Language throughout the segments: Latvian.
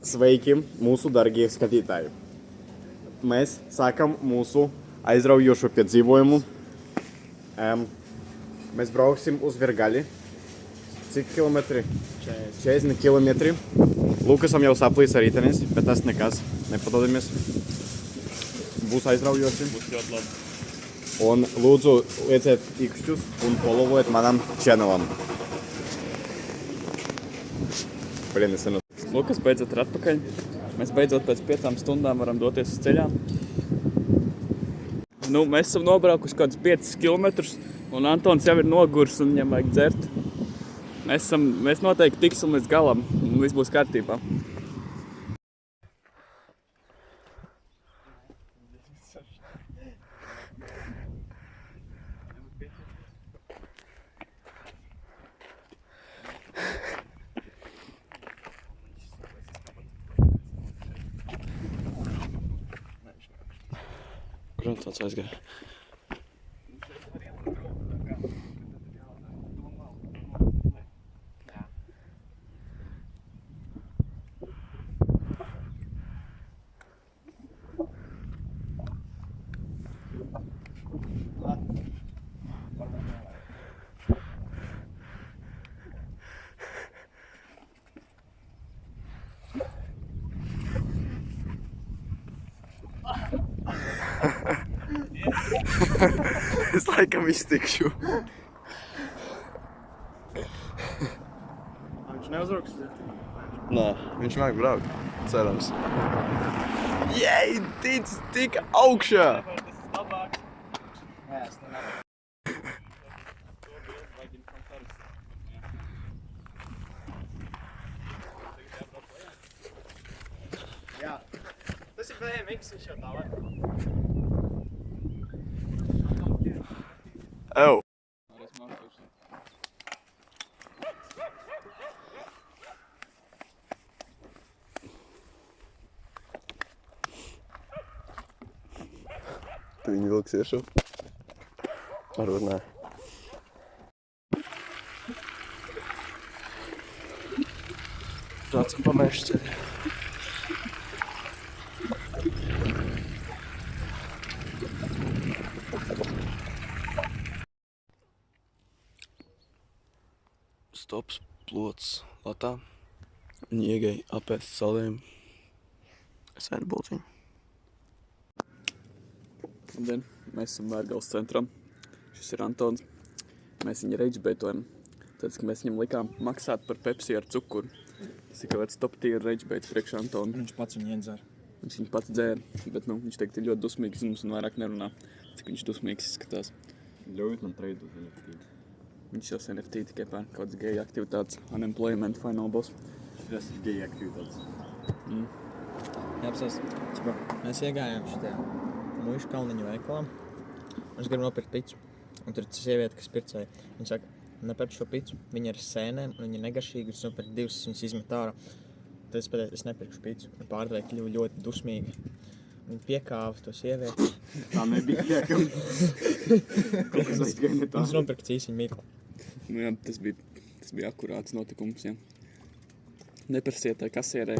Sveiki, mūsu darbie skatītāji! Mēs sākam mūsu aizraujošo piedzīvojumu. Mēs brauksim uz Vergali. Cik kilometri? 40 kilometri. Lukasam jau saplīs rītenis, bet tas nekas. Nepadodamies. Būs aizraujoši. Būs ļoti labi. Un lūdzu, lieciet ikšķus un followojiet manam channelam. Lukas beidzot ir atpakaļ. Mēs beidzot pēc 5 stundām varam doties uz ceļā. Mēs esam nobraukuši kādus 5 kilometrus, un Antons jau ir nogurs un viņam vajag dzert. Mēs noteikti tiksim līdz galam, un viss būs kārtībā. Kur viņš tāds aizgāja? Es laikam iztikšu. Viņš neuzrauks? Nē, viņš vajag braukt. Cerams. Jej, tic tik augšā! Tas ir labāk. Jā, es nevaru. Jā, tas ir BMX, viņš jau tā var. Ew! Tu viņu vilks iešu? Varbūt nē. Braucam pa meža ceļu. Stops, plots, latā. Viņi iegāja apēst saliem. Es ēdu bulciņu. Labdien, mēs esam Vērgales centram. Šis ir Antons. Mēs viņu ragebaitojem. Tāpēc, ka mēs viņam likām maksāt par Pepsi ar cukuru. Tas ir kaut kāds top tier ragebaits priekš Antonu. Viņš pats viņu iedzer. Viņš viņu pats dzēra, bet viņš teikt ir ļoti dusmīgs mums un vairāk nerunā. Cik viņš dusmīgs izskatās. Ļaujiet man treidot NFT. Viņš jau NFT tikai pērk kādas geja aktivitātes. Unemployment final boss. Tas ir geja aktivitātes. Jā, apsās. Mēs iegājām šitajā muišu kalniņu veikalā. Viņš grib nopirkt picu. Un tur ir sieviete, kas pircēja. Viņa saka, nepērk šo picu. Viņa ir sēnēm un viņa ir negaršīga. Es nopirku 2, viņas izmet ārā. Tad es pateicu, es nepirkšu picu. Pārdevēja kļuva ļoti dusmīgi. Viņa piekāva to sievieti. Tā nebija piekam. Kaut kas aizgāja ne tā. Viņš nopirka cīsiņu mīklu. Jā, tas bija akurāts notikums, jā. Neprasiet tai kasierē,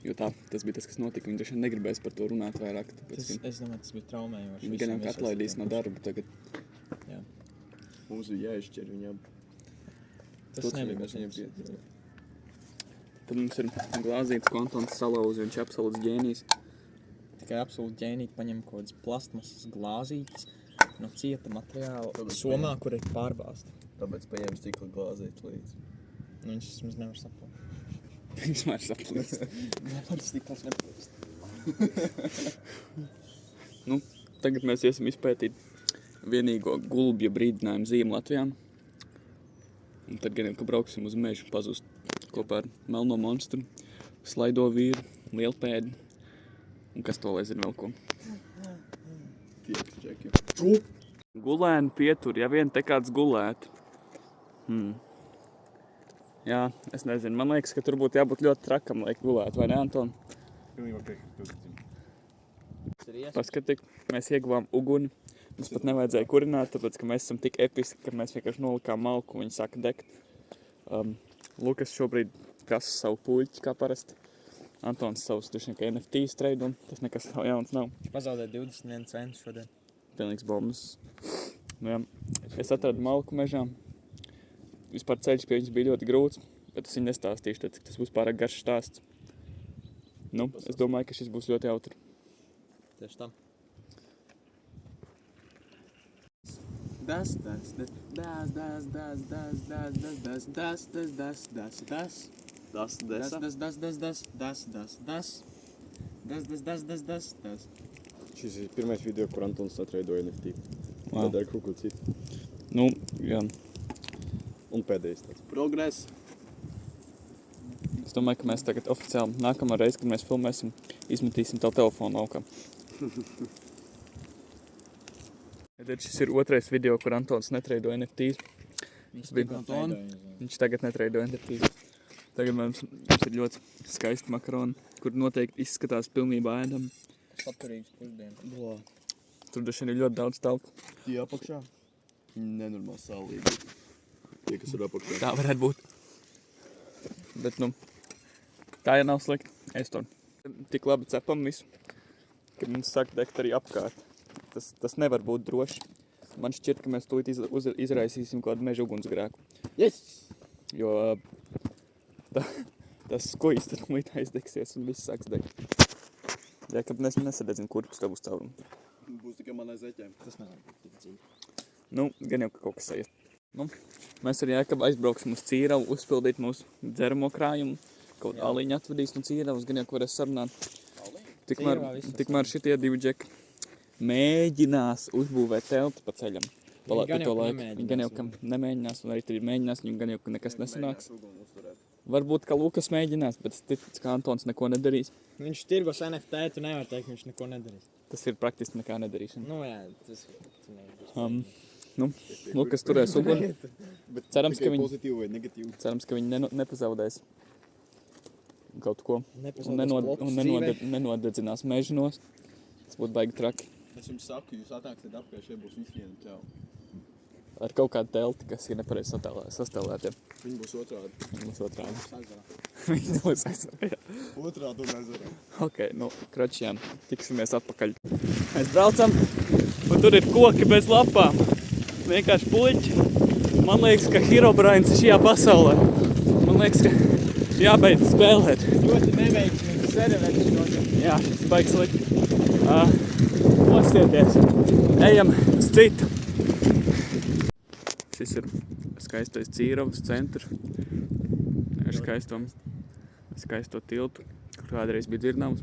jo tas bija tas, kas notika. Viņi droši negribēs par to runāt vairāk. Es domāju, tas bija traumējoši. Viņi gan jau atlaidīs no darba tagad. Jā. Mums bija jāizšķir viņam. Tas nebija viņam piedzīvot. Tad mums ir glāzītes, ko Antons salauza, viņš ir absolūts ģēnijs. Tikai absolūti ģēnīgi paņem kaut kādas plastmasas glāzītes no cieta materiāla somā, kur ir pārbāzta. Tāpēc paņēma stikla glāzīt līdzi. Viņš vismaz nevar saplāst. Viņš vairs aplīst. Nevar stikls neplīst. Tagad mēs iesim izpētīt vienīgo gulbja brīdinājumu zīmi Latvijā. Un tad gan jau, ka brauksim uz mežu pazust kopā ar melno monstru, slaido vīru, lielpēdi un kas to lai zina vēl ko. Tieks, čeki. Gulēni pietur, ja vien te kāds gulēt. Jā, es nezinu, man liekas, ka tur būtu jābūt ļoti trakam, lai gulētu, vai ne, Anton? Pilnībā piekrītu. Paskatīt, mēs ieguvām uguni. Mums pat nevajadzēja kurināt, tāpēc, ka mēs esam tik episki, ka mēs vienkārši nolikām malku, viņi sāka degt. Lukas šobrīd kasa savu puļķi, kā parasti. Antons savus droši vien, ka NFT streidu, un tas nekas jauns nav. Viņš pazaudēja 21 centus šodien. Pilnīgs bombas. Nu, jā. Es atradu malku mežā. Vispār ceļš pie viņas bija ļoti grūts, bet es viņu nestāstīšu, tad tas būs pārāk garš stāsts. Nu, es domāju, ka šis būs ļoti jautri. Tieši tā. Šis ir pirmais video, kur Antons atreidoja NFT. Wow. Tad ar kaut ko citu. Nu, jā. Un pēdējais tāds. Progress. Es domāju, ka mēs tagad oficiāli nākamā reize, kad mēs filmēsim, izmetīsim tavu telefonu laukā. Tad šis ir otrais video, kur Antons netreido NFTs. Viņš tagad netreido NFTs. Tagad mums ir ļoti skaisti makaroni, kur noteikti izskatās pilnībā ēdami. Saturīgs pusdienas. Tur dažiem ir ļoti daudz tauku. Tie apakšā. Nenormāli sālīgi. Tie, kas ir apakšā. Tā varētu būt. Bet, nu, tā jau nav slikti. Es to tik labi cepam visu, ka mums sāk degt arī apkārt. Tas nevar būt droši. Man šķiet, ka mēs tūlīt izraisīsim kādu meža ugunsgrēku. Yes! Jo tas skojis tad tūlīt aizdegsies un viss sāks degt. Jā, kad nesadedzim kurpus, tā būs caurumi. Būs tikai manai zeķēm. Tas nevar būt tik dzīvi. Nu, gan jau, ka kaut kas aiziet. Nu, mēs ar Jēkabu aizbrauksim uz Cīravu, uzpildīt mūsu dzeramo krājumu. Kaut aliņu atvedīs no Cīravas, gan jau, ka varēs sarunāt. Tikmēr šitie divi džeki mēģinās uzbūvēt telti pa ceļam. Viņi gan jau, ka nemēģinās, un arī tur mēģinās, viņam gan jau, ka nekas nesanāks. Varbūt, ka Lukas mēģinās, bet es ticu, ka Antons neko nedarīs. Viņš tirgos NFT, tu nevar teikt, viņš neko nedarīs. Tas ir praktiski nekā nedarīšana. Nu jā, tas nebūs. Nu, Lukas turēs uguni. Cerams, ka viņi pozitīvi vai negatīvi. Cerams, ka viņi nepazaudēs kaut ko. Un nenodedzinās mežinos. Tas būtu baigi traki. Es jums saku, jūs atnāksiet apkārt, šeit būs visi viena ķau. Ar kaut kādu telti, kas ir nepareizi sastelēti. Viņi būs otrādi. Viņi būs otrādi. Sazarā. Viņi būs aizsarā. Otrādi un aizarā. Ok, nu, kračjām, tiksimies atpakaļ. Mēs braucam, un tur ir koki bez lapām. Vienkārši puļķi. Man liekas, ka Herobrines ir šajā pasaulē. Man liekas, ka jābeidz spēlēt. Ļoti neveiksmīgi serveri šodien. Jā, šis baigs slikti. Nostieties. Ejam uz citu. Šis ir skaistais Cīravas centrs. Ar skaisto tiltu, kur kādreiz bija dzirdams.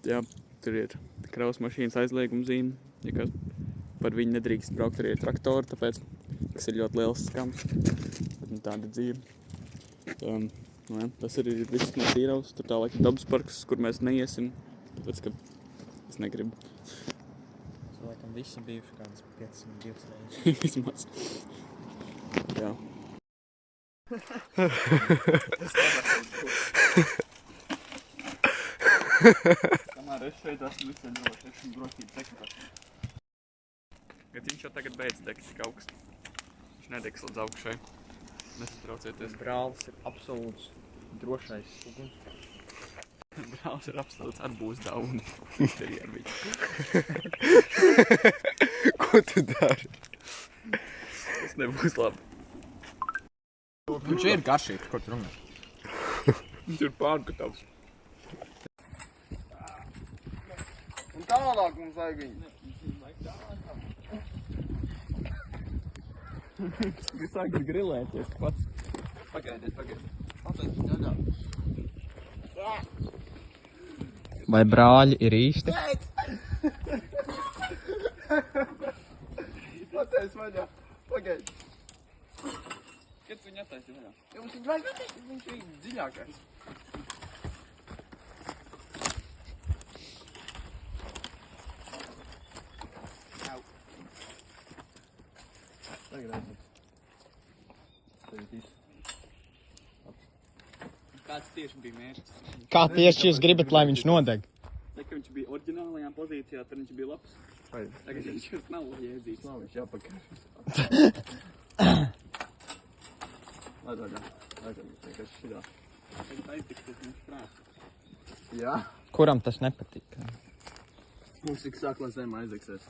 Jā, tur ir kravas mašīnas aizlieguma zīme. Ja kas par viņu nedrīkst braukt arī traktori, tāpēc, kas ir ļoti liels skams. Bet nu tāda dzīve. Nu, jā, tas arī ir viss no Cīravas. Tur tālāk ir dabas parks, kur mēs neiesim. Tāpēc, ka es negribu. Laikam visi bijuši kādas 500 reizes. Vismaz. Jā. Kamēr es šeit esmu visai droši, esmu drošību sekretā. Kad viņš jau tagad beidz degt tik augstu. Viņš nedegs līdz augšai. Nesatraucieties. Brālis ir absolūts drošais uguns. Brālis ir absolūts atbūs dauni. Izdarīja ar viņu. Ko tu dari? Tas nebūs labi. Viņš ir garšīgs, ko tu runā? Viņš ir pārgatavs. Un tālāk mums vajag viņu. Viņš sākas grilēties pats. Pagaidiet. Pateikt daļā. Vai brāļi ir īsti? Pateic vaļā. Pagaid. Kad tu viņu attaisi vaļā? Ja mums viņu vajag ateikt, viņš ir dziļākais. Kāds tieši bija mērķis? Kā tieši jūs gribat, lai viņš nodeg? Tā, ka viņš bija oriģinālajā pozīcijā, tad viņš bija labs. Tagad viņš nav jēdzīgs. Nav viņš jāpakaļ. Lai vaļā. Vienkārši šidā. Tagad aiztiks tas mums prāts. Jā. Kuram tas nepatīk? Mums tik sāk, lai zem aizdegsēs.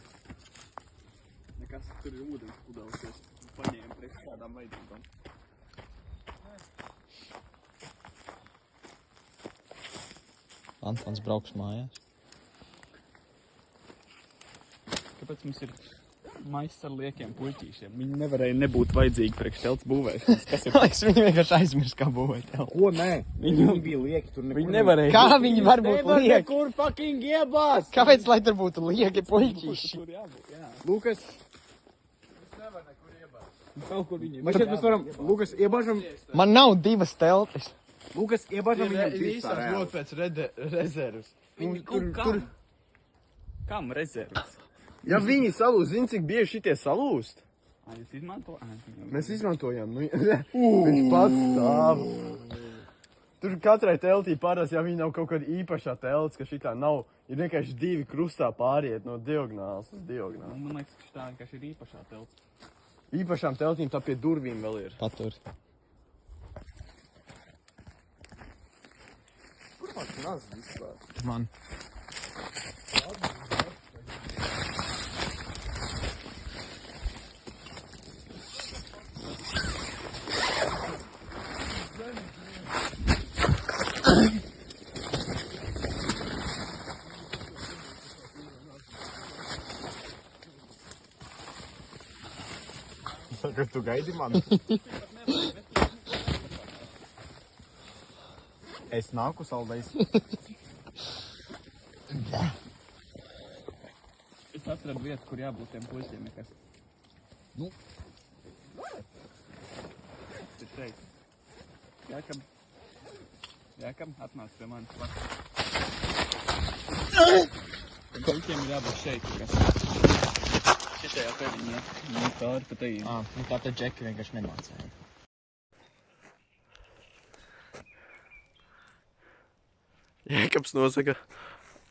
Nekas, tur ir ūdens pudelsies. Paņēma priekš kādām vajadzībām. Antons brauks mājās. Kāpēc mums ir maiss ar liekiem puļķīšiem? Viņi nevarēja nebūt vajadzīgi priekš telts būvēšanas. Kas ir? Liekas, viņi vienkārši aizmirst, kā būvēt telpu. Ko nē? Viņi bija lieki tur Viņi nevarēja. Kā viņi var būt lieki? Kur fucking iebās? Kāpēc, lai tur būtu lieki puļķīši? Tur jābūt, jā. Lukas, Kaut kur viņi mēs šeit mēs varam, Lukas, iebāžam, Man nav divas teltis. Lukas, iebāžam viņam Visās pistā. ļoti pēc rezervas. Viņi tur... Kam rezervas? Ja viņi salūst, zini, cik bieži šitie salūst? Jūs izmanto? Mēs izmantojam. Nu, viņš pats stāv. Tur katrai teltī parasti, ja viņi nav kaut kāda īpašā telts, ka šitā nav, ir vienkārši divi krustā pāriet no diagonāls uz diagonālu. Man liekas, ka tā vienkārši ir īpašā telts. Īpašām teltīm tā pie durvīm vēl ir. Patur. Kur pats nazs vispār? Man. Saka, tu gaidi mani? Es nāku saldējis. Es atradu vietu, kur jābūt tiem puļķiem nekas. Nu. Ir šeit. Jākam, atnāc pie manis. Tiem puļķiem ir jābūt šeit nekas. Šitajā pēdiņā. Nu, cauri pa teīm. Nu tā te džeki vienkārši nemācēja. Jēkabs nosaka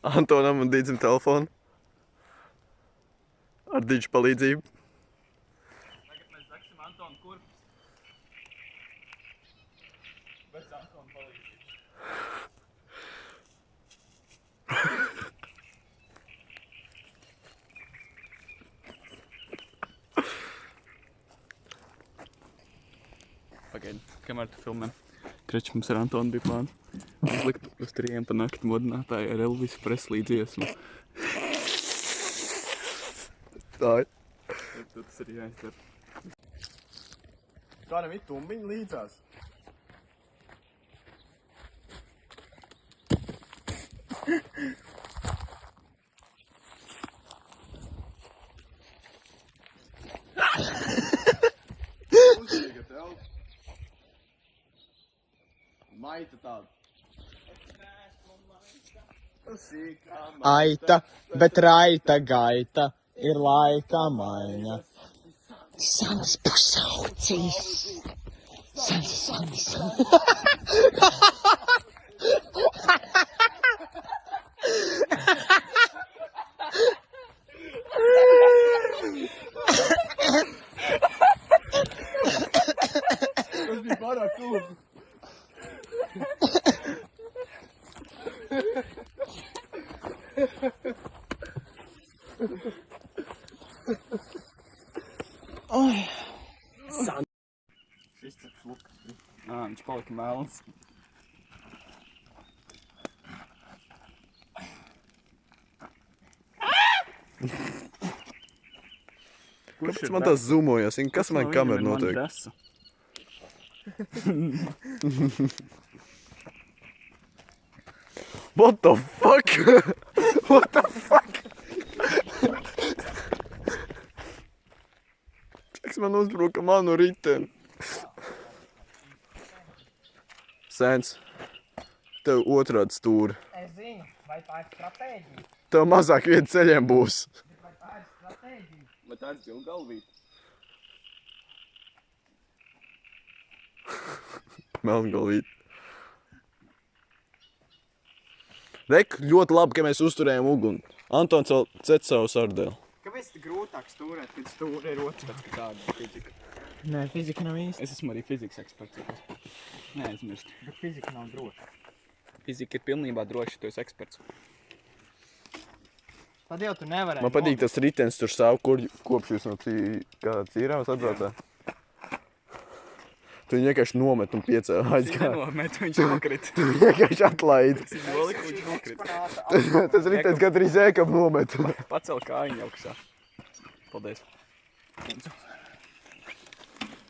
Antonam un Dīdzim telefonu. Ar Dīdžu palīdzību. Tagad mēs zaksim Antonu kurpes. Bez Antona palīdzības. Pagaidi, kamēr tu filmē. Kreč, mums ar Antonu bija plāns. Uzlikt uz 3 pa nakti modinātāju ar Elvis Presley dziesmu. Tā ir. Tad tas ir jāizdara. Kādam ir tumbiņi līdzās? Uztīga telpa. Maita tāda. Aita, bet raita gaita ir laika maiņa. Sans pasaucīs. Sans. Tas bija pārāk kūp. Šis ceps Lukas. Viņš palika melns. Kāpēc man tās zoomojas? Kas man kamera notiek? What the fuck? What the fuck? Čeks man uzbruka manu riteni. Sēns, tev otrādi stūri. Es zinu, vai tā ir stratēģija? Tev mazāk vietu ceļiem būs. Vai tā ir stratēģija? Bet tā ir zila galvīt. Melngalvīt. Rek, ļoti labi, ka mēs uzturējām uguni. Antons vēl cet savu sardēlu. Kāpēc tik grūtāk stūrēt, kad stūri ir otrs? Tāpēc, ka tāda fizika. Nē, fizika nav īsta. Es esmu arī fizikas eksperts. Neaizmirst. Bet fizika nav droša. fizika ir pilnībā droši, tu esi eksperts. Tad jau tu nevarēji. Man patīk tas ritens, tur savu kopš jūs no Cīrāvas atbraucāt. Tu viņu vienkārši nomet un piecēl Viņš aizgāja. nenomet, viņš nokrit. Tu vienkārši atlaidi. Tas ir nolika, viņš nokrit. Tas ritens katru zēkam nomet. Pacel kājiņu augšā. Paldies.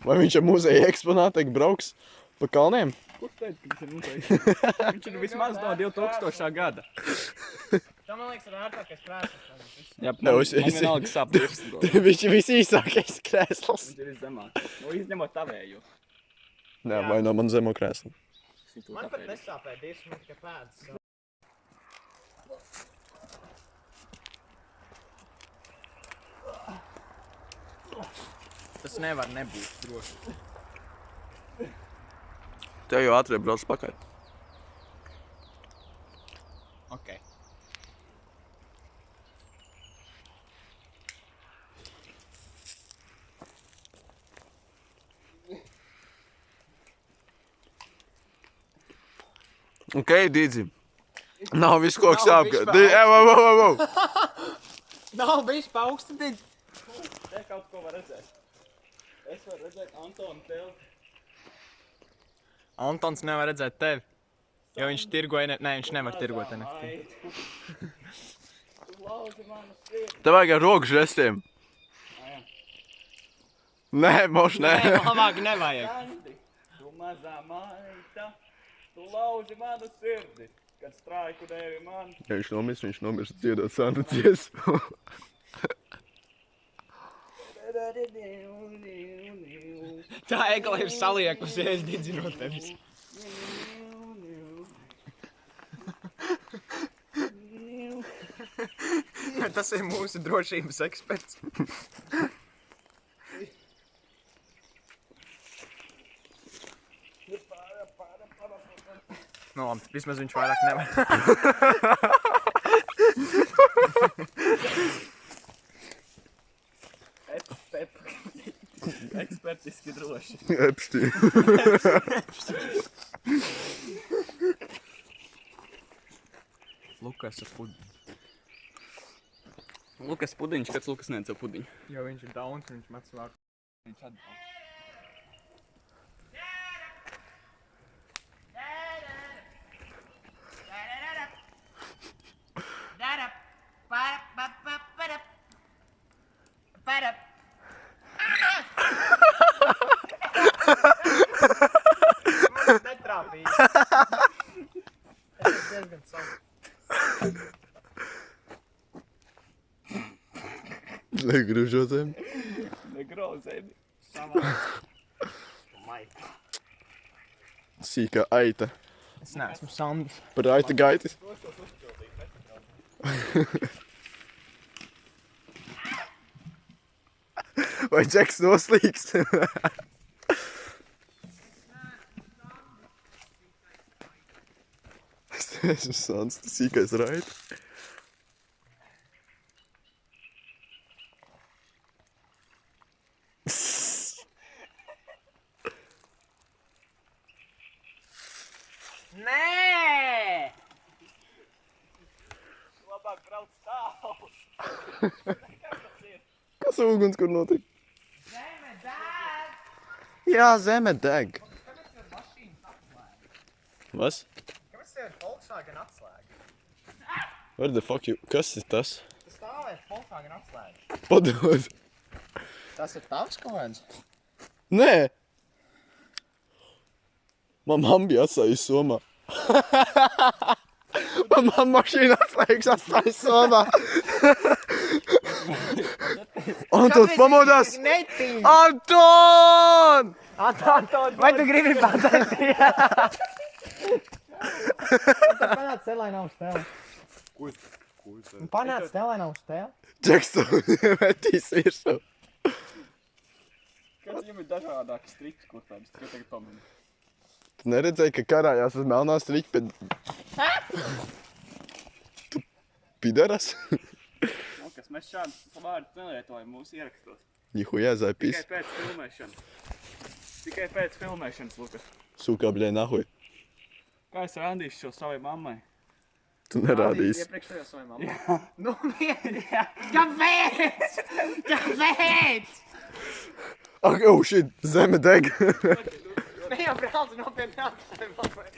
Vai viņš ar muzeja eksponāteiku brauks pa kalniem? Kurš teica, ka viņš ir muzeja? Viņš ir vismaz no 2000. gada. Tā man liekas ir ārtākais krēsls. Jā, Nav, man es- vienalga sāp pirksts. Viņš ir visīsākais krēsls. Viņš ir viszemāk. Nu, izņemot tavēju. Nē, vai no man zemo krēslu. Man pat nesāpēja divas, man tikai pēdas. Tas nevar nebūt droši. Tev jau ātrie brauc pakaļ. Ok. Ok, Dīdzi. Nav viss koks Nav sāp. vispār. Nav bijis pa augstu dīt. Te kaut ko var redzēt. Es varu redzēt Antonu telti. Antons nevar redzēt tevi. Jo viņš tirgoja, nē, viņš nevar tirgot NFT. Tu lauzi manu sirdi. Tev vajag ar roku žestiem. Jā. Nē, moš, nē. Nē, labāk nevajag. Andi, tu mazā maita, tu lauzi manu sirdi. Kad straiku devi man. Ja viņš nomirst dziedot Santa dziesmu. Tā egla ir saliekusies, didzinot tevis. Tas ir mūsu drošības eksperts. Nu labi, vismaz viņš vairāk nevar. Ekspertiski droši. Epstī. Lukas ar pudiņu. Lukas pudiņš, kāds Lukas nedz ar pudiņu? Jo viņš ir dauns un viņš met svārku. Viņš atbalsta. Netrāpīja. Tas ir diezgan savu. Negružo zem. Negrauzēdi. Sīkā aita. Es neesmu Sandrs. Par aita gaitis. Vai Džeks noslīgs? Es esmu Sans, tas sīkais raita. Nē! Labāk brauc tālu. Kas ar uguns, kur notika? Zeme deg! Jā, zeme deg. Kāpēc tev mašīnas atslēga? Vas? Kāpēc tev ir Volkswagen atslēga? Where the fuck you... Kas ir tas? Tas stāvēs Volkswagen atslēga. Padod. Tas ir tavs kaut kāds? Nē! Man mamma bija atstājusi somā. Man mamma mašīna atslēgas atstājusi somā. Antons pamodās! Netīm! Anton! Anton! Vai tu gribi pateikt? Tad panāc te, lai nav uz tevi. Ko? Panāc te, lai nav uz tevi. Džeks to metīs virsū. Kāds viņam ir dažādāki striķi, kur tāds, tikai tagad pamini. Tu neredzēji, ka karājās uz melnā striķa pēc... Tu pidaras? Nu, kas mēs šādus vārdus nelietojam mūsu ierakstos. Nihujā zaipīs. Tikai pēc filmēšanas. Tikai pēc filmēšanas, Lukas. Suka, bļē, nahuj. Kā es rādīšu šo savai mammai? Tu nerādīsi. Iepriekšējo savai mammai. Nu, mierīgi! Kāpēc? Kāpēc? Ak, oh, shit, zeme deg. Ne jau brāl, tu nopietni savai mammai.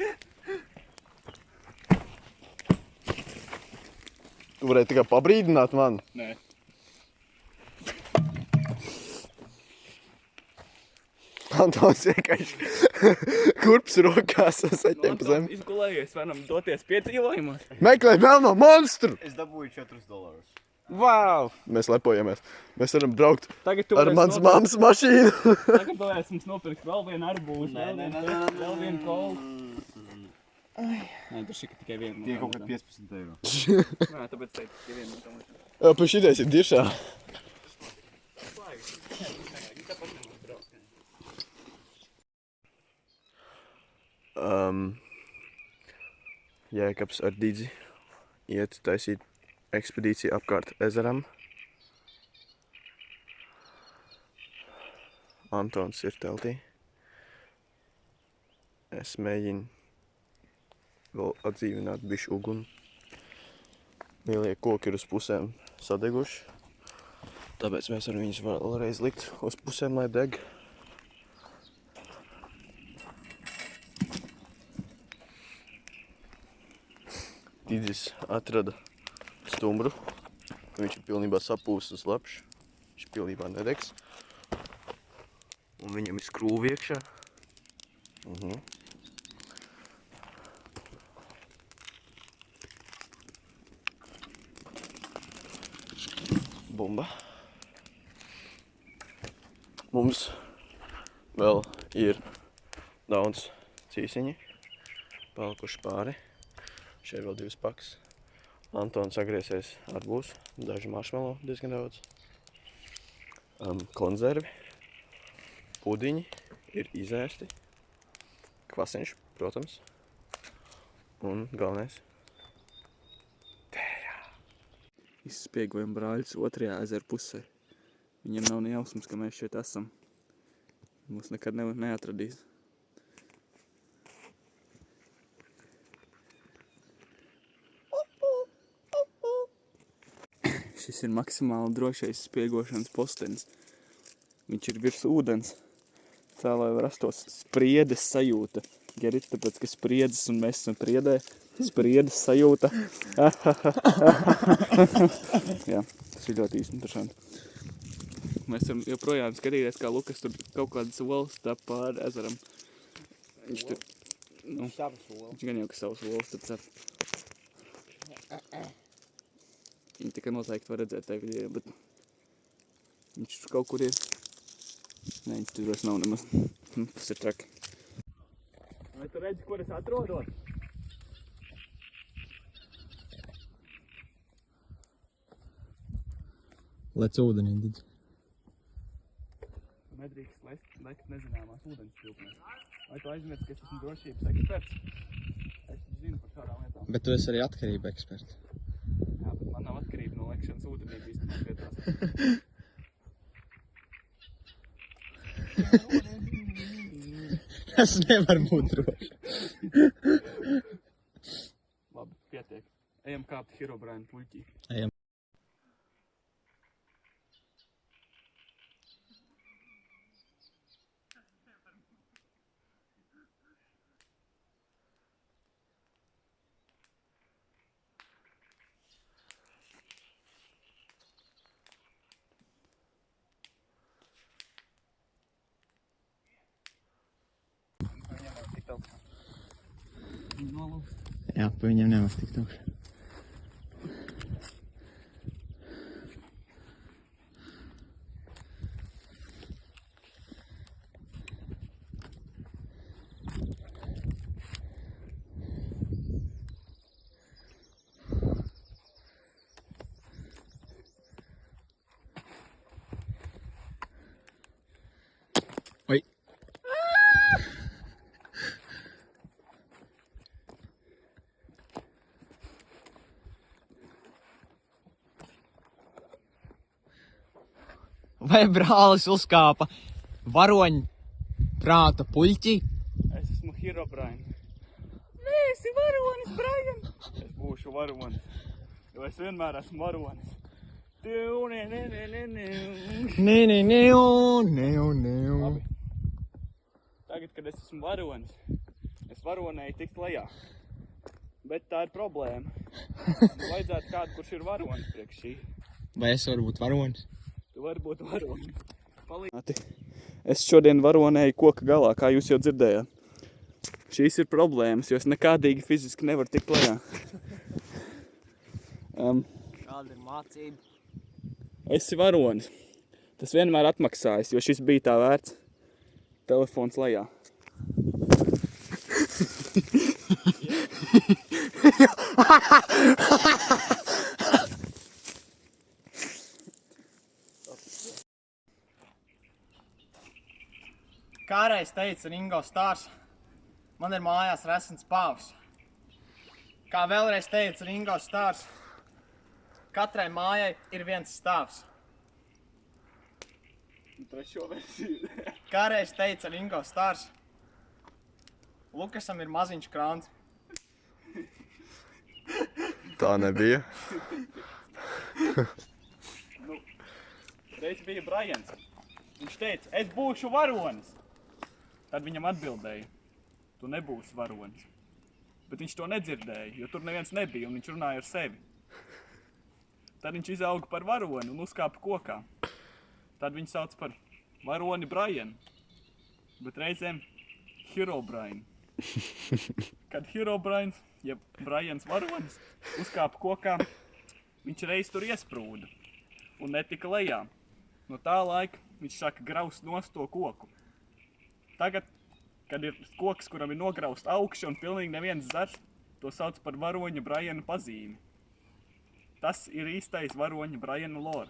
Tu varēji tikai pabrīdināt man. Nē. Antons vienkārši kurps rokās saķem pa zemi. Izgulējies, varam doties piedzīvojumos. Meklē melno monstru! Es dabūju $4. Wow! Mēs lepojamies. Mēs varam braukt Tagad tu ar mans mammas mašīnu. Tagad tu varēsi mums nopirkt vēl vienu arbūzu, vēl vienu kolu. Nē, tur šika tikai viena. Tie kaut kad 15 eiro. Nē, tāpēc teicu, tikai viena. Jā, pa šitais ir dišā. Jēkabs ar Didzi iet taisīt ekspedīciju apkārt ezeram. Antons ir teltī. Es mēģinu vēl atdzīvināt bišķi uguni. Lielie koki ir uz pusēm sadeguši. Tāpēc mēs varam viņus vēlreiz likt uz pusēm, lai deg. Didzis atrada stumbru. Viņš ir pilnībā sapūsts un slapšs. Viņš pilnībā nedegs. Un viņam ir skrūvi iekšā. Bumba. Mums vēl ir daudz cīsiņi palikuši pāri. Šeit vēl 2 pakas. Antons sagriesies arbūs, daži maršmelo diezgan daudz. Konzervi, pudiņi ir izēsti. Kvasiņš, protams. Un galvenais. Izspiegojam brāļus otrajā ezera pusē. Viņiem nav ne jausmas, ka mēs šeit esam. Mūs nekad neatradīs. Šis ir maksimāli drošais spiegošanas postenis. Viņš ir virs ūdens, tā lai var rastos spriedes sajūta. Gerit, tāpēc, ka spriedzes un mēs esam priedē, spriedes sajūta. Jā, tas ir ļoti interesanti. Mēs varam joprojām skatīties, kā Lukas tur kaut kādas olas tap pāri ezeram. Viņš tur, viņš gan jau, ka savas olas tur cep. Viņi tikai noteikti var redzēt tajā video, bet viņš tur kaut kur ir. Nē, viņš tur vairs nav nemaz. Tas ir traki. Vai tu redzi, kur es atrodos? Lec ūdenī, Didzi. Tu nedrīkst lekt nezināmās ūdens tilpnēs. Vai tu aizmirsti, ka es esmu drošības eksperts? Es zinu par šādām lietām. Bet tu esi arī atkarība eksperts. Jā, bet man nav atkarība no lekšanas ūdenī bīstamās vietās. Tas nevar būt droši. Labi, pietiek. Ejam kāpt Herobrine puļķī. Ejam. Jā, pa viņiem nemaz tik tukši. Oi. Vai brālis uzkāpa varoņu prāta puļķī? Es esmu Herobrine. Nē, būšu varonis. Jo es vienmēr esmu varonis. Labi. Tagad, kad es esmu varonis, es varonēju tikt lejā. Bet tā ir problēma. Vajadzētu kādu, kurš ir varonis priekš šī. Vai es varu būt varonis? Tu vari būt varonis. Es šodien varonēju koka galā, kā jūs jau dzirdējāt. Šīs ir problēmas, jo es nekādīgi fiziski nevaru tikt lejā. Kāda ir mācība? Esi varonis. Tas vienmēr atmaksājas, jo šis bija tā vērts. Telefons lejā. Kāreiz teica Ringo Starrs, man ir mājās resns pāvs. Kā vēlreiz teica Ringo Starrs, katrai mājai ir viens stāvs. Trešo versiju. Kāreiz teica Ringo Starrs, Lukasam ir maziņš krāns. Tā nebija. Reiz bija Brians. Viņš teica, es būšu varonis. Tad viņam atbildēja, tu nebūsi varonis. Bet viņš to nedzirdēja, jo tur neviens nebija un viņš runāja ar sevi. Tad viņš izauga par varoni un uzkāpa kokā. Tad viņu sauc par varoni Brian, bet reizēm Herobrine. Kad Herobrine, ja Brians varonis, uzkāpa kokā, viņš reiz tur iesprūda un netika lejā. No tā laika viņš saka graust nost to koku. Tagad, kad ir koks, kuram ir nograust augšu un pilnīgi neviens zars, to sauc par varoņa Briana pazīmi. Tas ir īstais varoņa Briana lore.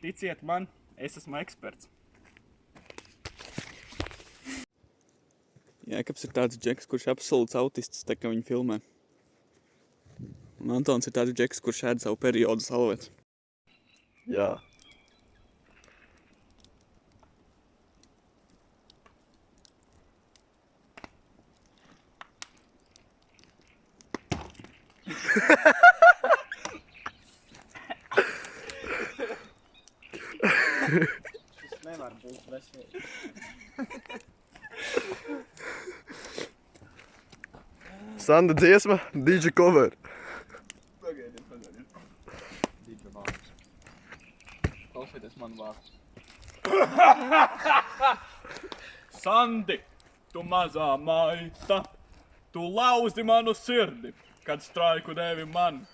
Ticiet man, es esmu eksperts. Jēkabs ir tāds džeks, kurš absolūts autists, tā kā viņu filmē. Un Antons ir tāds džeks, kurš ēd savu periodu salvets. Jā. Tas nevar būt veseli. Sanda dziesma, DJ cover. Pagaidiet. DJ vārds. Klausieties manu vārdu. Sandi, tu mazā maita, tu lauzi manu sirdi, kad straiku devi man.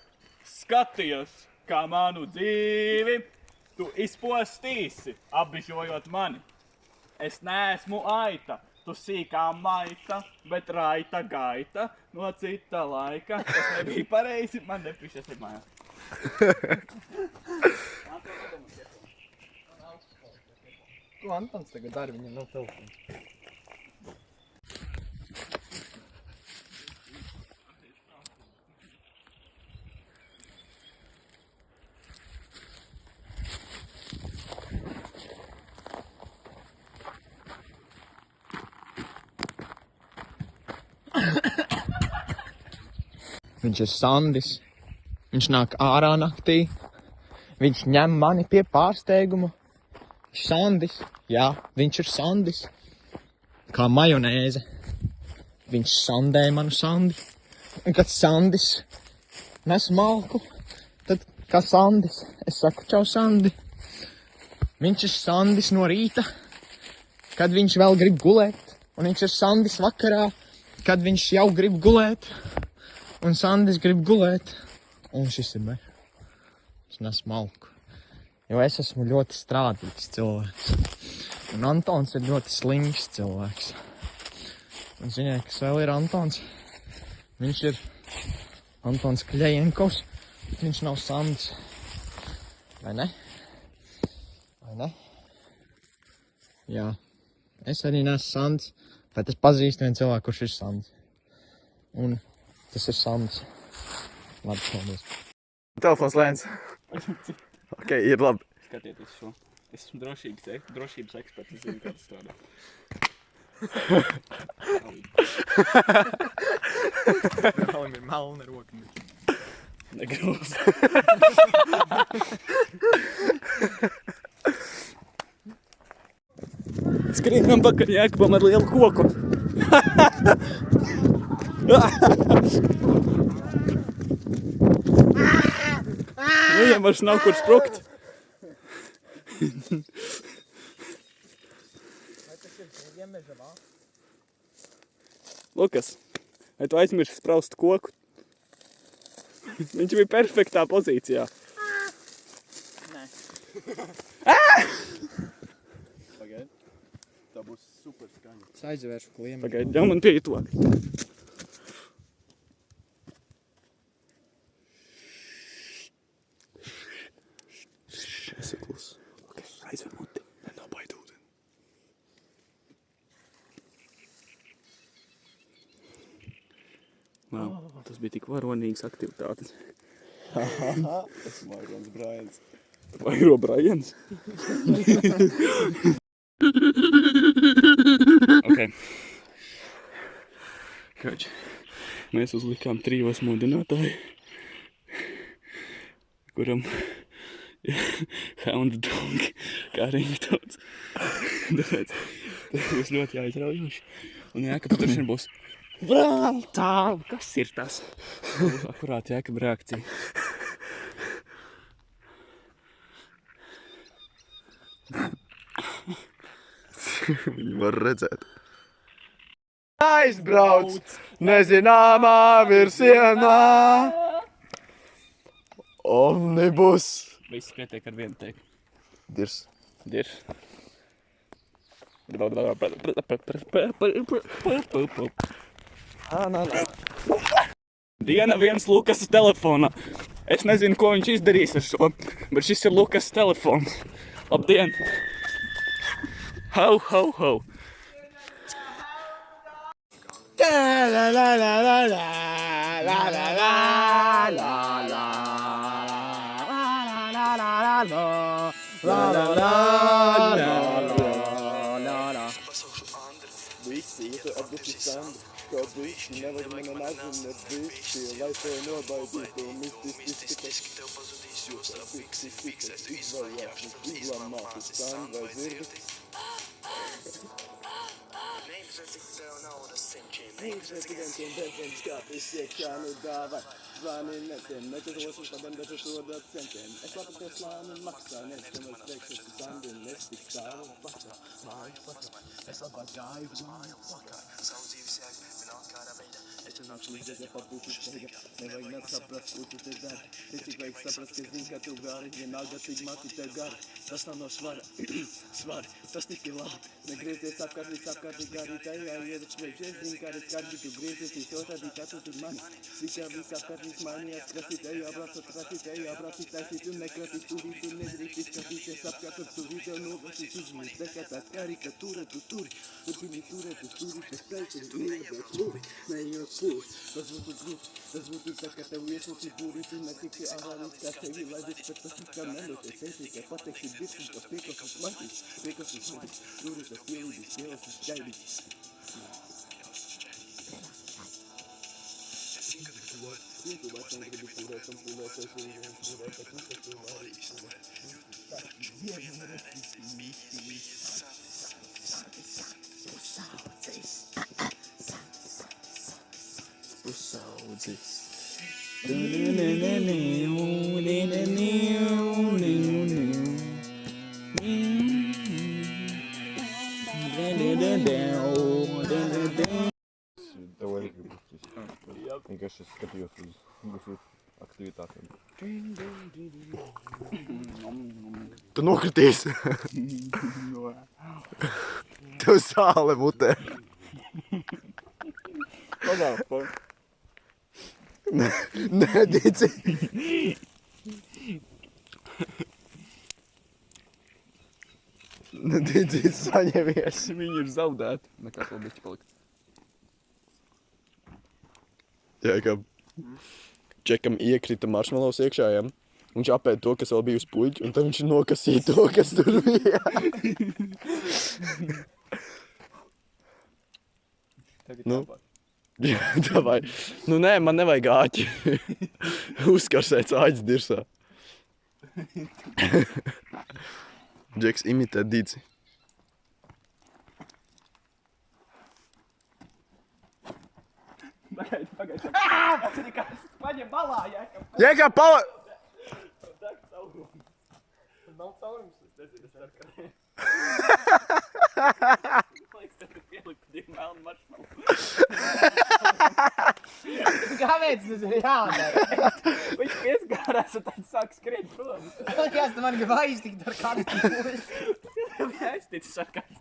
Skaties, kā manu dzīvi tu izpostīsi, apbižojot mani. Es neesmu aita, tu sīkā maita, bet raita gaita no cita laika. Tas nebija pareizi, man neprišies ir mājās. Ko Antons tagad dara, viņam nav telefona? Viņš ir Sandis. Viņš nāk ārā naktī. Viņš ņem mani pie pārsteiguma. Sandis. Jā, viņš ir Sandis. Kā majonēze. Viņš sandē manu Sandi. Un kad Sandis nes malku, tad kā Sandis. Es saku čau Sandi. Viņš ir Sandis no rīta, kad viņš vēl grib gulēt. Un viņš ir Sandis vakarā, kad viņš jau grib gulēt. Un Sandis grib gulēt. Un šis ir mē. Es nes malku. Jo es esmu ļoti strādīgs cilvēks. Un Antons ir ļoti slings cilvēks. Un ziniet, kas vēl ir Antons? Viņš ir Antons Kļejenkovs. Viņš nav Sandis. Vai ne? Vai ne? Jā. Es arī neesmu Sandis, bet es pazīstu vienu cilvēku, kurš ir Sandis. Un tas ir Sandis. Labi, paldies. Telefons lēns. Ok, ir labi. Skatieties šo. Es esmu drošības eksperts, es zinu, kā tas strādā. Kalim ir melna roka. Negrūs. Skrienam pakaļ Jēkabam ar lielu koku. Viņam vairs nav kur sprukt. Lukas, vai tu aizmirsti spraust koku? Viņš bija perfektā pozīcijā. Nē. Pagaid. Tā būs super skaņa. Es aizvēršu kliemu. Pagaidi, jau man pieeja tuvāk. Esi kluss. Okay, aizver muti. Nav baida ūdeni. Wow, tas bija tik varonīgs aktivitātes. Tas ir Mairons Brajans. Vairo Brajans. Okay. Kač, mēs uzlikām 3 modinātāju, kuram Hound Dog, kā arī viņa tauc. Tāpēc tas būs ļoti jāizraujoši. Un Jēkabs droši būs vēl tā, kas ir tas? Būs akurāt Jēkaba reakcija. Viņu var redzēt. Aizbrauc nezināmā virsienā. Omnibus. Viss pietiek ar vienu teikt. Dirs. Dirs. Diena viens Lukas telefonā. Es nezinu, ko viņš izdarīs ar šo, bet šis ir Lukas telefons. Labdien! Ho, ho, ho! Visi jūtu apguši sandu, ko bišķi nevajag mana nazina bišķi, lai to nobaidītu mistiski tev pazudīs, jo tā fiksēs tu izvaļās, izlamātu sandu vai zirgi. Prezidentiem bērniem skāpjas iekšā, nu dāvai, zvani netiem, netarosim padam dažas odot centiem. Es labi tev slāni maksā, nezinu, es teikšu, es sandu un es tik stāvu pakā, māju pakā. Es labāk gāju māju pakā. Savu dzīves jēgu, vienalga kādā veidā. Es te nākšu līdz, ja pabūtu steiga. Nevajag net saprast, ko tu te dari. Es tik vajag saprast, ka zini, ka tu vari. Vienalga, cik mati tev gari. Tas nav no svara. Svari, tas tik ir labi. Negriezies apkārt, gari tajā. Iedečvējies, zini, kā es kardi, tu griezies, es otrādi, kā tu tur mani. Svikā viss apkārt, viss mainījās. Krasīt, eju abrācīt, taisīt un nekratīt. Turī, tu nedrīkst izskatīties apkārt, tu video novēršīs uzmīs. Dekā tā karikatūra, tu turi. Tu biji turēt uz turi, kas teici, lielabēc lūri. Nejot pūs, tas būtu grūti. Tas būtu tā, ka tev iesūci būri, tu netiksi ārāvis, kā tevi laidis, bet tas kā neloties. Teisi, ka pateiksi dirsis, ka piekos uz laidis. Turi, tas pielīdis, pielās uz gaidis. Tu vecam gribi turēt un pulēt, es viņiem turēt, ka tu vari izturēt. Tā, vienu restīsi. Pusaudzis. Tev arī gribu uztaisīt. Vienkārši es skatījos uz mūsu aktivitātēm. Tu nokritīs. Tev sāle mutē. Pagāju, Nedici. Nedici, saņemies. Viņi ir zaudēti. Nekās vēl bišķi palikt. Jā, ka Čekam iekrita marshmallows iekšā, ja? Viņš apēd to, kas vēl bija uz puļķa, un tad viņš nokasīja to, kas tur bija. Tagad Nu? tāpat. Davai. Nu nē, man nevajag āķi. Uzkarsēts āķis dirsā. Džeks imitē Dici. Paņem balā, Jēkab! Jēkab, pala! Nav caurums, es nezinu, es sarkanē. Liekas, tad tu pieliku divu melnu maršmalu. Kāpēc tas ir jādara? Viņš pieskārās un tad sāk skriet prom. Kāds tu man grib aiztikt ar kādu pusi? Jā, es ticu sarkanē.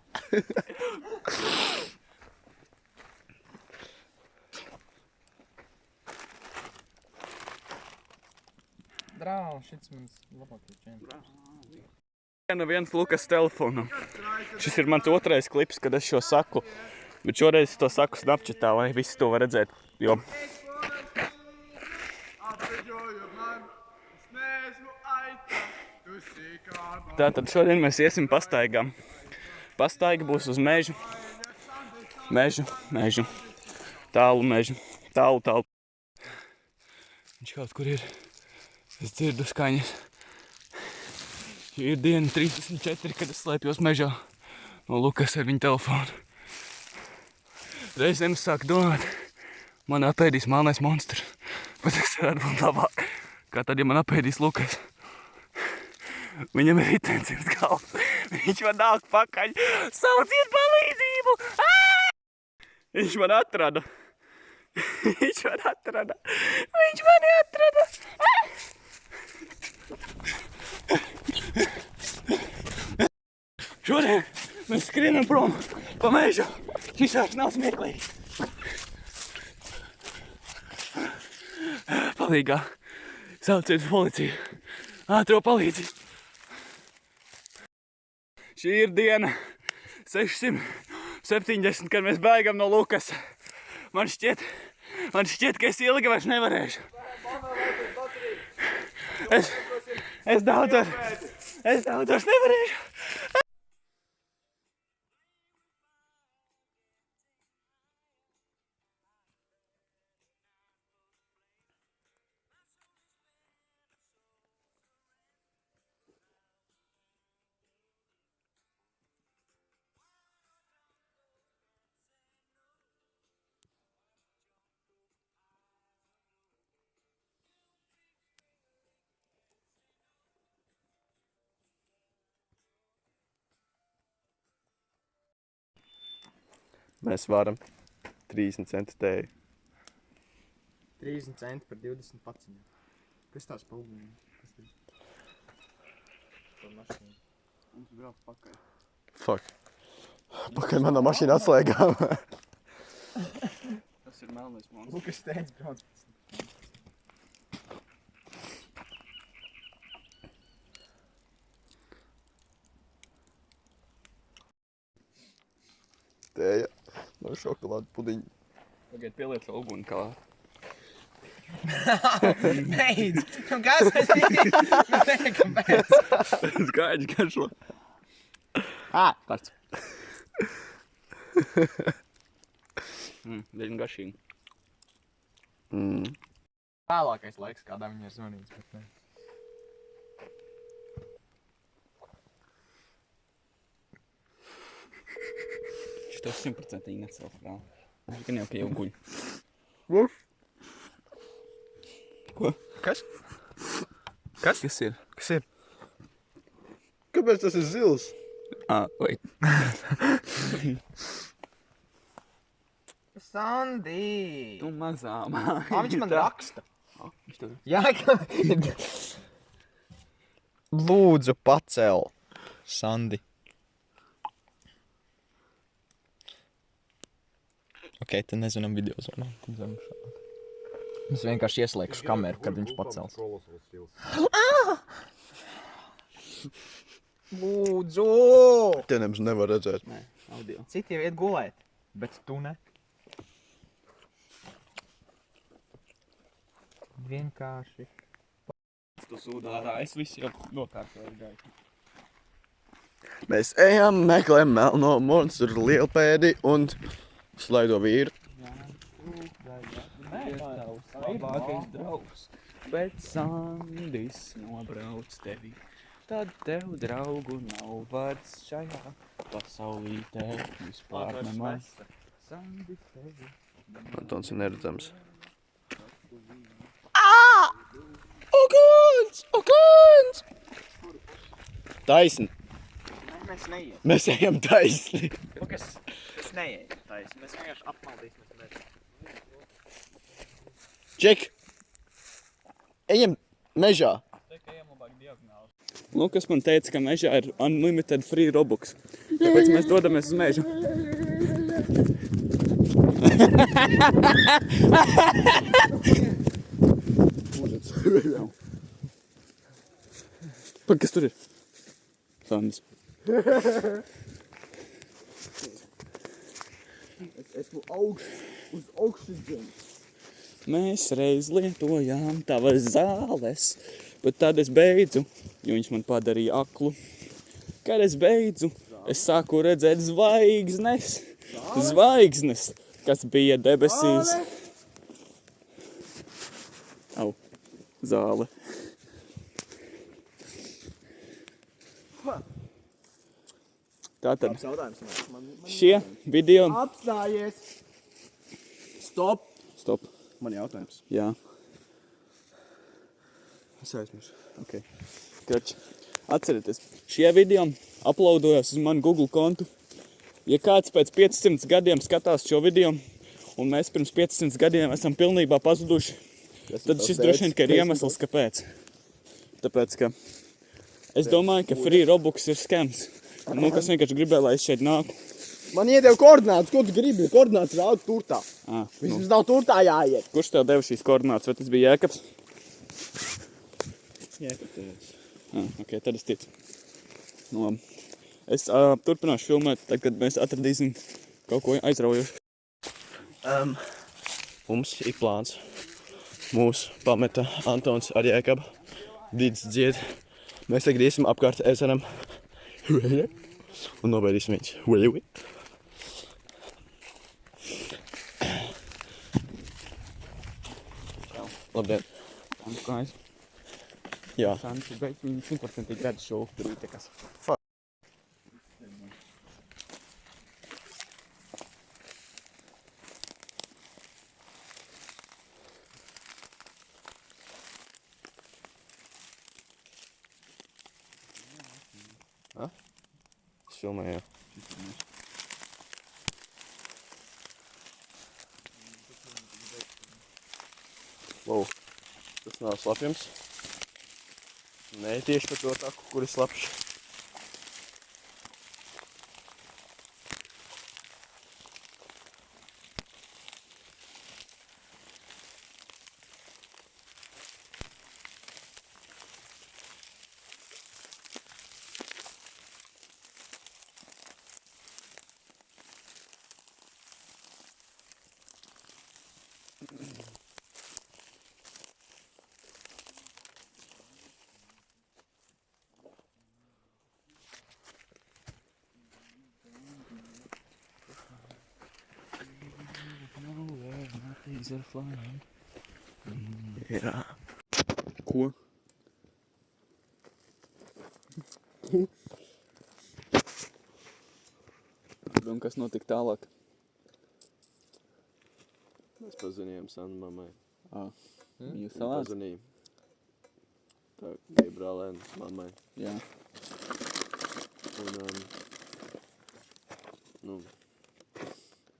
Drau, šits mans labākais čempions. Viens Lukas telefonu. Šis ir mans otrais klips, kad es šo saku. Bet šoreiz es to saku Snapchatā, lai visi to var redzēt. Jo tātad šodien mēs iesim pastaigām. Pastaiga būs uz mežu. Mežu. Tālu mežu. Tālu. Viņš kaut kur ir. Es dzirdu skaņas. Ir diena 34, kad es slēpjos mežā no Lukas ar viņu telefonu. Reizēm es sāku domāt, man apēdīs melnais monstrs, bet es varētu būt labāk, kā tad, ja man apēdīs Lukas. Viņam ir ritenis uz galvas, viņš man nāk pakaļ, sauciet palīdzību! Viņš mani atrada. Šodien mēs skrienam prom pa mežu. Šis vairs nav smieklīgi. Palīgā. Sauciet policiju. Ātro palīdzību. Šī ir diena 670, kad mēs bēgam no Lukas. Man šķiet, ka es ilgi vairs nevarēšu. Es daudz vairs nevarēšu. Mēs varam 30 centu tēju. 30 centi par 20 paciņu. Kas tās pulgumi? Kas tas? Par mašīnu. Mums brauc pakaļ. Fuck. Pakaļ manā mašīnā atslēgām. Tas ir melnais monstrs. Lukas teica brauc. Tēja no šokolādu pudiņu. Tagad pieliec vēl uguni kā. Beidz! Kas tas ir? Kāpēc? Skaidrs garšo. Karts. Diezgan garšīgi. Vēlākais laiks, kādā viņa ir zvanīts, bet ne. Šitos 100% necels prāv. Viņš gan jau pie uguļu. Ko? Kas? Kas ir? Kas ir? Kāpēc tas ir zils? Wait. Sandi! Tu mazā Viņš man raksta. Viņš tev Jā, ka... Lūdzu, pacel. Sandi. Ok, tad nezvanam video zvanām. Es vienkārši ieslēgšu kameru, kad viņš pacels. Lūdzu! Te nemaz nevar redzēt. Nē, audio. Citi jau iet gulēt, bet tu ne. Vienkārši. Tu sūdā ārā, es visu jau nokārtoju gaitu. Mēs ejam, meklējam melno monstru lielpēdi un slaido vīru. Jā. Tavs labākais draugs, bet Sandis nobrauc tevi. Tad tev draugu nav vārds šajā pasaulītē vispār nemaz. Sandis tevi. Antons ir neredzams. Uguns! Taisni. Mēs neejam. Mēs ejam taisni. Es neeju taisni. Mēs vienkārši apmaldīsimies mežā. Ček! Ejam mežā. Lukas man teica, ka mežā ir unlimited free Robux. Tāpēc mēs dodamies uz mežu. Pak, kas tur ir? Sandis. Esmu uz oksiģenu. Mēs reiz lietojām tavas zāles, bet tad es beidzu, jo viņš man padarīja aklu. Kad es beidzu, es sāku redzēt zvaigznes, kas bija debesīs. Au, zāle. Tātad šie video... Apstājies! Stop! Stop. Man jautājums. Jā. Es aizmirsu. Okay. Krač, atcerieties, šie video uploadojas uz manu Google kontu. Ja kāds pēc 500 gadiem skatās šo video, un mēs pirms 500 gadiem esam pilnībā pazuduši, tad šis droši vien, ka ir iemesls, kāpēc. Tāpēc, ka es domāju, ka free Robux ir scams. Nu, kas vienkārši gribēja, lai es šeit nāku. Man iedeva koordinātas, ko tu gribi? Koordinātas rāda turtā. Vismaz nav turtā jāiet. Kurš tev deva šīs koordinātas? Vai tas bija Jēkabs? Jēkabs. Ok, tad es ticu. Nu, labi. Es turpināšu filmēt, tad, kad mēs atradīsim kaut ko aizraujošu. Mums ir plāns. Mūs pameta Antons ar Jēkabu. Dīdis dzied. Mēs tagad iesim apkārt ezeram. Un nobaidīsim viņus. Labdien. Sandu kājas. Jā. Sandu, bet viņi 100% redz šo upturīte, kas. Es filmēju, jā. Wow. Tas nav slapjums. Nē, tieši par to taku, kur ir slapš. Jā. Ko? Un kas notika tālāk? Mēs pazinījām Sandu mammai. Jūs salās? Pazinīju. Tā bija brālēna mammai. Jā. Un, nu,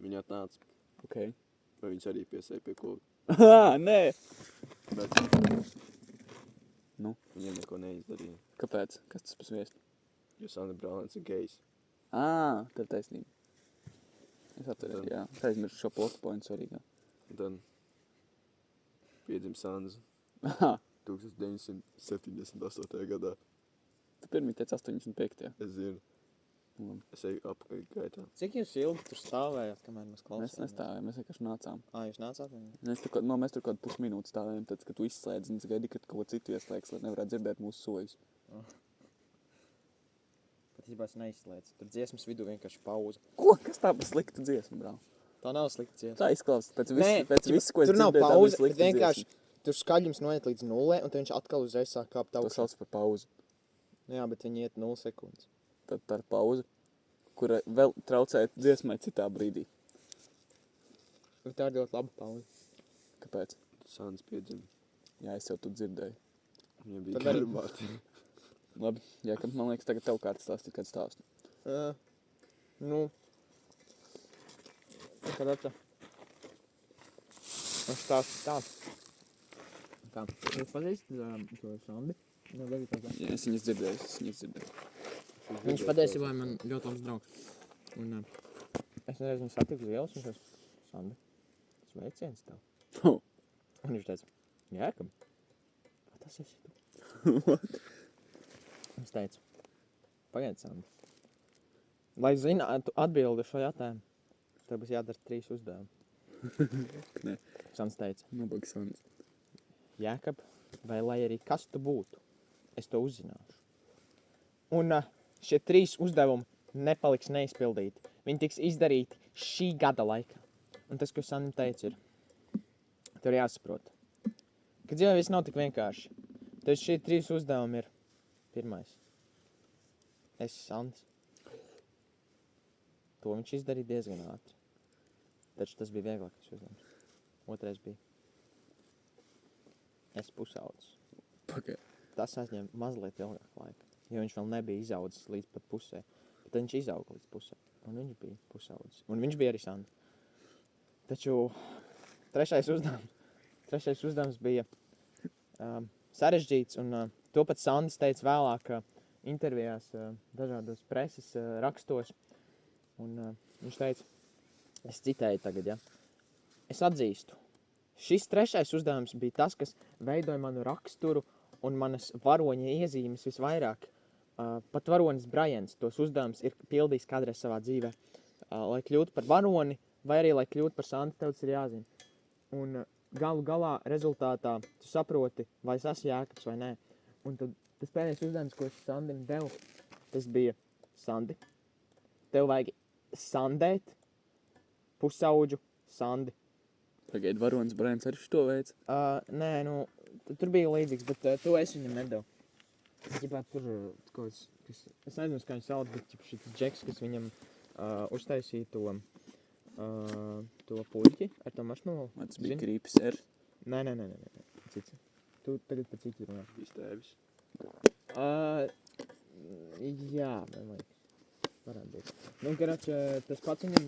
viņa atnāca. Ok. Vai viņš arī piesēja pie koka. Nē! Bet Nu? viņiem neko neizdarīja. Kāpēc? Kas tas pasviest? Jo Sanda brālēns ir gejs. Tev taisnība. Es atceros, jā. Es aizmirsu šo plot pointu svarīgā. Un tad piedzim Sands 1978. gadā. Tu pirmī teici 85. Es zinu. Es eju apakaļ gaitā. Cik jūs ilgi tur stāvējāt, kamēr mēs Mēs klausījāmies? nestāvējām, mēs vienkārši nācām. Jūs nācāt? Mēs tur kādu pusminūti stāvējām, tad, kad tu izslēdzi, un es gaidīju, kad kaut ko citu ieslēgs, lai nevarētu dzirdēt mūsu soļus. Patiesībā es neizslēdzu. Tur dziesmas vidū vienkārši pauze. Ko? Kas tā pa sliktu dziesmu, brāl? Tā nav slikta dziesma. Tā izklausās pēc Nē, pēc ķipa, visu, ko es tur nav dzirdēju, tā bija pauze, bet slikta vienkārši dziesma. tur skaļums noiet līdz 0, un tad viņš atkal uzreiz sāk kāpt To augšā. sauc par pauzi. Jā, bet viņi iet 0 sekundes. Tad tā ir pauze, kura vēl traucē dziesmai citā brīdī. Bet tā ir ļoti laba pauze. Kāpēc? Sāns piedzima. Jā, es jau tu dzirdēju. Viņam bija Tad arī- karbāti. Labi, jā, ka man liekas, tagad tev kārtas stāstīt kāds stāstu. Nu, kad atā. Un stāsts tā. Kā? Jūs pazīstat šo Sandi? No Vegetās. Jā, es viņas dzirdēju. Viņš patiesībā ir man ļoti labs draugs. Un es nereiz viņu satiku uz ielas, un viņš Sandi, sveiciens tev. Oh. Un viņš teica, Jēkab, tas esi tu. Es teicu, pagaid, Sandi. Lai zinātu atbildi šo jautājumu, tev būs jādara 3 uzdevumi. Nē. Sands teica, Nabaga Sans. Jēkab, vai lai arī kas tu būtu, es to uzzināšu. Un šie 3 uzdevumi nepaliks neizpildīti. Viņi tiks izdarīti šī gada laikā. Un tas, ko Sandim teica, ir, tev ir jāsaprot, ka dzīvē viss nav tik vienkārši. Tad šie 3 uzdevumi ir pirmais. Es Sands. To viņš izdarīja diezgan ātri. Taču tas bija vieglākais uzdevums. Otrais bija. Es pusaudzis. Pagaid. Tas aizņem mazliet ilgāk laika, jo viņš vēl nebija izaudzis līdz pat pusē. Bet tad viņš izauga līdz pusē, un viņš bija pusaudzis. Un viņš bija arī Sandi. Taču trešais uzdevums bija sarežģīts, un to pat Sandis teica vēlāk intervijās, dažādos preses rakstos. Un viņš teica, es citēju tagad, ja. Es atzīstu, šis trešais uzdevums bija tas, kas veidoja manu raksturu un manas varoņa iezīmes visvairāk. Pat varonis Brajans tos uzdevums ir pildījis kādreiz savā dzīvē. Lai kļūtu par varoni, vai arī lai kļūtu par Sandi, tev tas ir jāzina. Un galu galā rezultātā tu saproti, vai es esmu Jēkabs vai nē. Un tad tas pēdējais uzdevums, ko es Sandim devu, tas bija Sandi. Tev vajag sandēt pusaudžu Sandi. Pagaid, varonis Brajans arī šito veids. Nē, nu, tur bija līdzīgs, bet to es viņam nedevu. Ģipā, tur kaut kas, es aizmirsu, kā viņš sauc, bet šis džeks, kas viņam uztaisīja to puļķi ar to maršmelo. Tas bija Krīpis R. Nē, cits. Tu tagad par citu runā. Iztēvis. Jā, man liekas. Varētu būt. Nu, karač, tas pats viņam,